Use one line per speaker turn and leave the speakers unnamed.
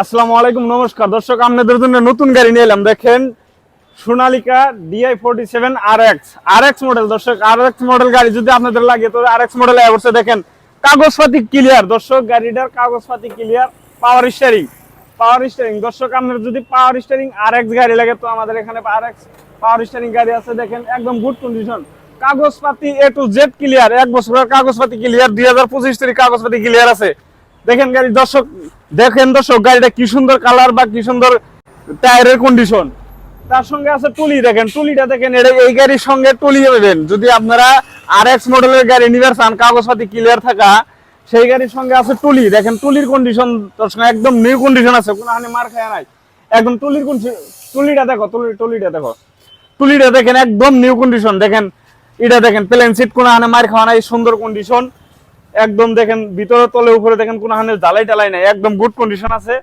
আসসালামু আলাইকুম, নমস্কার দর্শক। আপনাদের জন্য নতুন গাড়ি নিয়ে এলাম। দেখেন সোনালিকা DI47 RX মডেল। দর্শক RX মডেল গাড়ি যদি আপনাদের লাগে তো RX মডেল অবশ্যই দেখেন কাগজপাতি ক্লিয়ার। দর্শক গাড়িটার কাগজপাতি ক্লিয়ার, পাওয়ার স্টিয়ারিং দর্শক আপনার যদি পাওয়ার স্টিয়ারিং RX গাড়ি লাগে তো আমাদের এখানে RX পাওয়ার স্টিয়ারিং গাড়ি আছে। দেখেন একদম গুড কন্ডিশন, কাগজপাতি A to Z ক্লিয়ার, 1 বছরের কাগজপাতি ক্লিয়ার, 2025 তারিখ কাগজপাতি ক্লিয়ার আছে। দেখেন গাড়ি দর্শক, দেখেন দর্শক গাড়িটা কি সুন্দর কালার বা কি সুন্দর টায়ারের কন্ডিশন। তার সঙ্গে আছে টুলি। দেখেন টুলিটা দেখেন, এই গাড়ির সঙ্গে টুলি নেবেন যদি আপনারা RX মডেলের গাড়ি নিবার চান কাগজপাতি ক্লিয়ার থাকা, সেই গাড়ির সঙ্গে আছে টুলি। দেখেন টুলির কন্ডিশন দর্শক একদম নিউ কন্ডিশন আছে, কোনো হানি মার খায় নাই। একদম টুলিটা দেখো, টুলিটা দেখেন একদম নিউ কন্ডিশন। দেখেন এটা দেখেন প্লেন সিট, কোনো হানি মার খাওয়া নাই, সুন্দর কন্ডিশন একদম। দেখেন ভিতরে তলে উপরে দেখেন কোনো হানি জ্বালাই টালাই নাই, একদম গুড কন্ডিশন আছে।